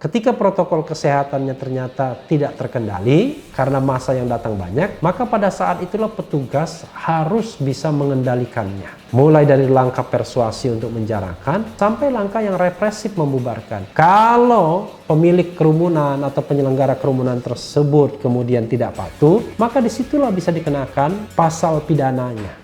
Ketika protokol kesehatannya ternyata tidak terkendali karena massa yang datang banyak, maka pada saat itulah petugas harus bisa mengendalikannya. Mulai dari langkah persuasi untuk menjarakan, sampai langkah yang represif membubarkan. Kalau pemilik kerumunan atau penyelenggara kerumunan tersebut kemudian tidak patuh, maka disitulah bisa dikenakan pasal pidananya.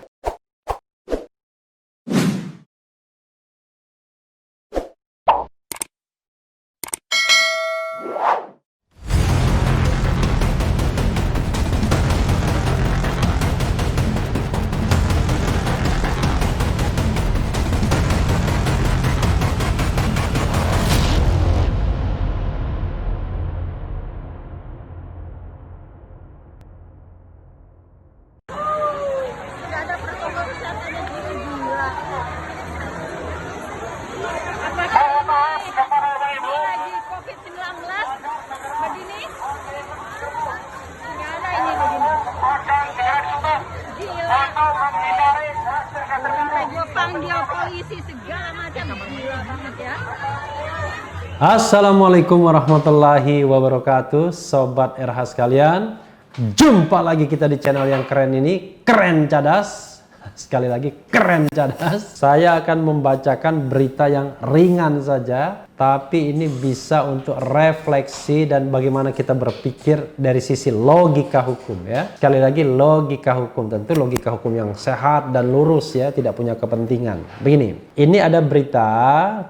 Assalamualaikum warahmatullahi wabarakatuh, Sobat RH sekalian. Jumpa lagi kita di channel yang keren ini, Keren Cadas. Sekali lagi, keren cadas. Saya akan membacakan berita yang ringan saja, tapi ini bisa untuk refleksi dan bagaimana kita berpikir dari sisi logika hukum ya. Sekali lagi, logika hukum, tentu logika hukum yang sehat dan lurus ya, tidak punya kepentingan. Begini, ini ada berita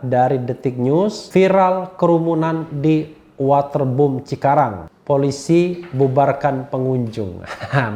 dari Detik News, viral kerumunan di Waterboom Cikarang. Polisi bubarkan pengunjung.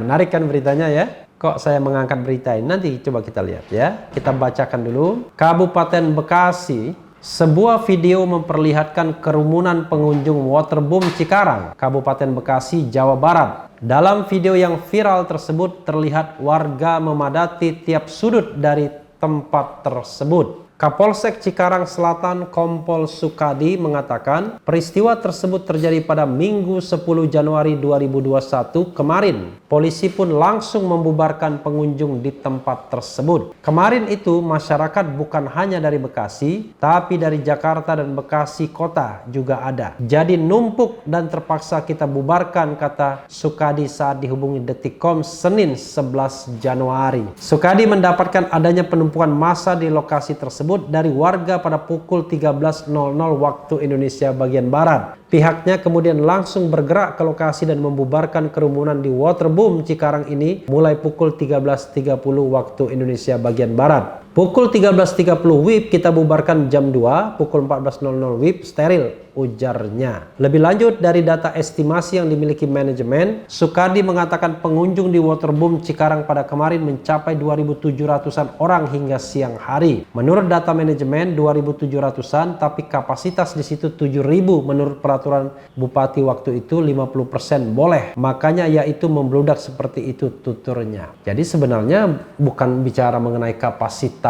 Menarik kan beritanya ya? Kok saya mengangkat berita ini? Nanti coba kita lihat ya. Kita bacakan dulu. Kabupaten Bekasi, sebuah video memperlihatkan kerumunan pengunjung Waterboom Cikarang, Kabupaten Bekasi, Jawa Barat. Dalam video yang viral tersebut terlihat warga memadati tiap sudut dari tempat tersebut. Kapolsek Cikarang Selatan Kompol Sukadi mengatakan peristiwa tersebut terjadi pada Minggu 10 Januari 2021 kemarin. Polisi pun langsung membubarkan pengunjung di tempat tersebut. Kemarin itu masyarakat bukan hanya dari Bekasi, tapi dari Jakarta dan Bekasi kota juga ada. Jadi numpuk dan terpaksa kita bubarkan, kata Sukadi saat dihubungi Detikcom Senin 11 Januari. Sukadi mendapatkan adanya penumpukan massa di lokasi tersebut dari warga pada pukul 13.00 waktu Indonesia bagian Barat. Pihaknya kemudian langsung bergerak ke lokasi dan membubarkan kerumunan di Waterboom Cikarang ini mulai pukul 13.30 waktu Indonesia bagian Barat. Pukul 13.30 WIB kita bubarkan jam 2, pukul 14.00 WIB steril, ujarnya. Lebih lanjut, dari data estimasi yang dimiliki manajemen, Sukadi mengatakan pengunjung di Waterboom Cikarang pada kemarin mencapai 2.700-an orang hingga siang hari. Menurut data manajemen 2.700-an, tapi kapasitas di situ 7.000 menurut peraturan Bupati waktu itu 50% boleh. Makanya yaitu membludak seperti itu, tuturnya. Jadi sebenarnya bukan bicara mengenai kapasitas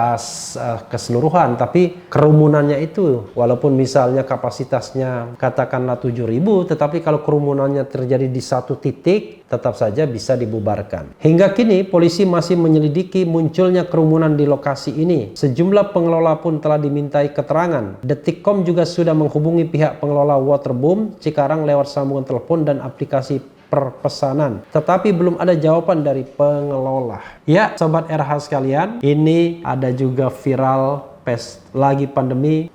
keseluruhan, tapi kerumunannya itu, walaupun misalnya kapasitasnya katakanlah 7.000, tetapi kalau kerumunannya terjadi di satu titik, tetap saja bisa dibubarkan. Hingga kini polisi masih menyelidiki munculnya kerumunan di lokasi ini. Sejumlah pengelola pun telah dimintai keterangan. Detikcom juga sudah menghubungi pihak pengelola Waterboom Cikarang lewat sambungan telepon dan aplikasi perpesanan, tetapi belum ada jawaban dari pengelola. Ya, Sobat RH sekalian, ini ada juga viral lagi pandemi.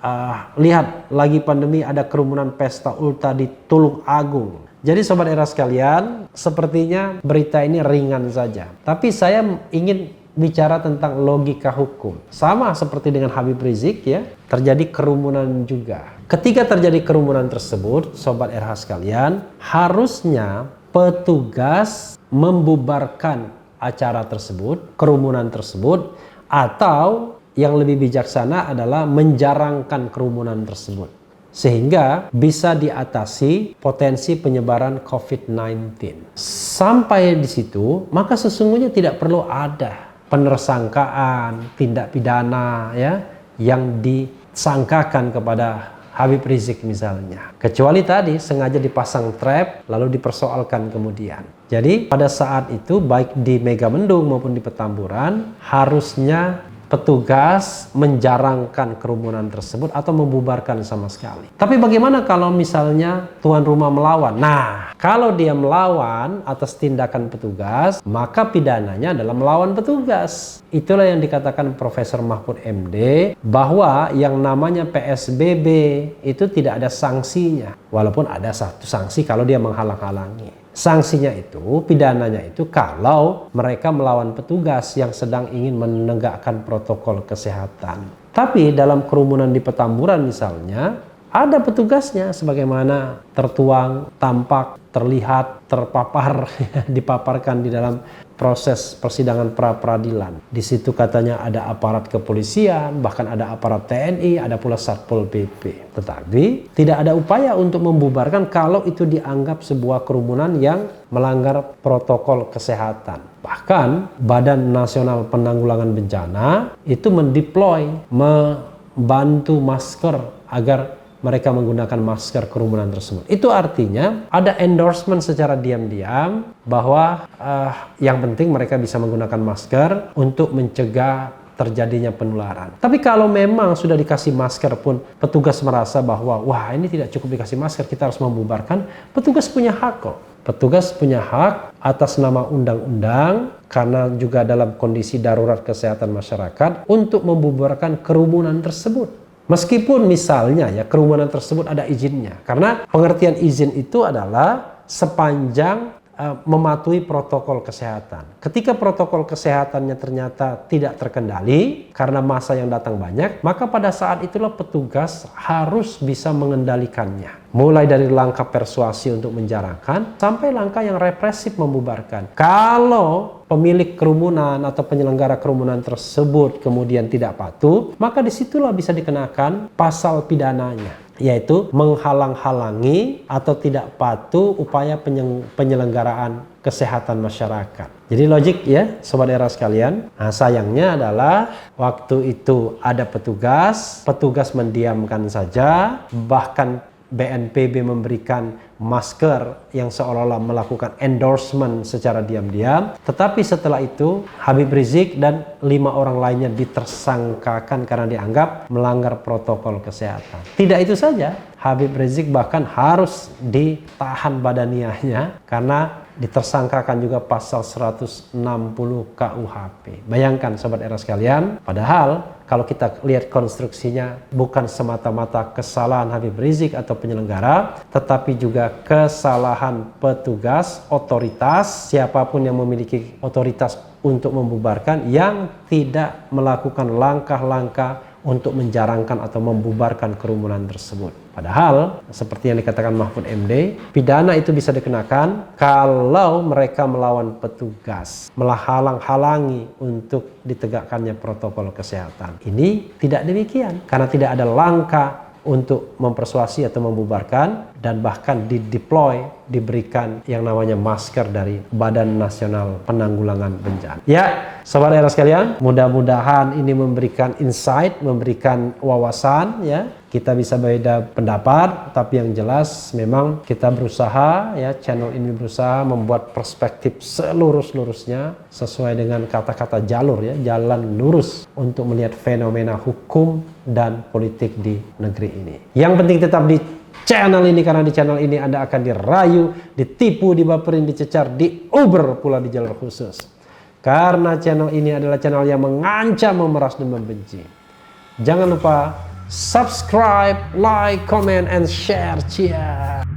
Lihat, lagi pandemi ada kerumunan pesta ulta di Tulung Agung. Jadi Sobat RH sekalian, sepertinya berita ini ringan saja, tapi saya ingin bicara tentang logika hukum. Sama seperti dengan Habib Rizik ya, terjadi kerumunan juga. Ketika terjadi kerumunan tersebut, Sobat RH sekalian, harusnya petugas membubarkan acara tersebut, kerumunan tersebut, atau yang lebih bijaksana adalah menjarangkan kerumunan tersebut sehingga bisa diatasi potensi penyebaran COVID-19. Sampai di situ, maka sesungguhnya tidak perlu ada penersangkaan, tindak pidana ya yang disangkakan kepada Habib Rizik misalnya. Kecuali tadi sengaja dipasang trap lalu dipersoalkan kemudian. Jadi pada saat itu baik di Megamendung maupun di Petamburan harusnya petugas menjarangkan kerumunan tersebut atau membubarkan sama sekali. Tapi bagaimana kalau misalnya tuan rumah melawan? Nah, kalau dia melawan atas tindakan petugas, maka pidananya adalah melawan petugas. Itulah yang dikatakan Profesor Mahfud MD, bahwa yang namanya PSBB itu tidak ada sanksinya. Walaupun ada satu sanksi kalau dia menghalang-halangi. Sanksinya itu, pidananya itu kalau mereka melawan petugas yang sedang ingin menegakkan protokol kesehatan. Tapi dalam kerumunan di Petamburan misalnya, ada petugasnya sebagaimana tertuang, tampak, terlihat, terpapar, dipaparkan di dalam proses persidangan pra-peradilan. Di situ katanya ada aparat kepolisian, bahkan ada aparat TNI, ada pula Satpol PP. Tetapi tidak ada upaya untuk membubarkan kalau itu dianggap sebuah kerumunan yang melanggar protokol kesehatan. Bahkan Badan Nasional Penanggulangan Bencana itu mendeploy, membantu masker agar mereka menggunakan masker kerumunan tersebut. Itu artinya ada endorsement secara diam-diam bahwa yang penting mereka bisa menggunakan masker untuk mencegah terjadinya penularan. Tapi kalau memang sudah dikasih masker pun petugas merasa bahwa wah ini tidak cukup dikasih masker, kita harus membubarkan, petugas punya hak kok. Petugas punya hak atas nama undang-undang karena juga dalam kondisi darurat kesehatan masyarakat untuk membubarkan kerumunan tersebut. Meskipun misalnya ya kerumunan tersebut ada izinnya. Karena pengertian izin itu adalah sepanjang mematuhi protokol kesehatan. Ketika protokol kesehatannya ternyata tidak terkendali karena massa yang datang banyak, maka pada saat itulah petugas harus bisa mengendalikannya. Mulai dari langkah persuasi untuk menjarahkan sampai langkah yang represif membubarkan. Kalau pemilik kerumunan atau penyelenggara kerumunan tersebut kemudian tidak patuh, maka disitulah bisa dikenakan pasal pidananya, yaitu menghalang-halangi atau tidak patuh upaya penyelenggaraan kesehatan masyarakat. Jadi logik ya Sobat Era sekalian. Nah sayangnya adalah waktu itu ada petugas mendiamkan saja, bahkan BNPB memberikan masker yang seolah-olah melakukan endorsement secara diam-diam. Tetapi setelah itu Habib Rizik dan 5 orang lainnya ditersangkakan karena dianggap melanggar protokol kesehatan. Tidak itu saja, Habib Rizik bahkan harus ditahan badaniahnya karena ditersangkakan juga pasal 160 KUHP. Bayangkan Sobat Era sekalian, padahal kalau kita lihat konstruksinya bukan semata-mata kesalahan Habib Rizik atau penyelenggara, tetapi juga kesalahan petugas, otoritas, siapapun yang memiliki otoritas untuk membubarkan yang tidak melakukan langkah-langkah untuk menjarangkan atau membubarkan kerumunan tersebut. Padahal, seperti yang dikatakan Mahfud MD, pidana itu bisa dikenakan kalau mereka melawan petugas, menghalang-halangi untuk ditegakkannya protokol kesehatan. Ini tidak demikian, karena tidak ada langkah untuk mempersuasi atau membubarkan, dan bahkan diberikan yang namanya masker dari Badan Nasional Penanggulangan Bencana. Ya, Sobat Era sekalian, mudah-mudahan ini memberikan insight, memberikan wawasan ya. Kita bisa beda pendapat, tapi yang jelas memang kita berusaha ya, channel ini berusaha membuat perspektif selurus-lurusnya sesuai dengan kata-kata jalur ya, jalan lurus untuk melihat fenomena hukum dan politik di negeri ini. Yang penting tetap di channel ini, karena di channel ini Anda akan dirayu, ditipu, dibaperin, dicecar, diuber pula di jalur khusus. Karena channel ini adalah channel yang mengancam, memeras, dan membenci. Jangan lupa subscribe, like, comment, and share. Cheers.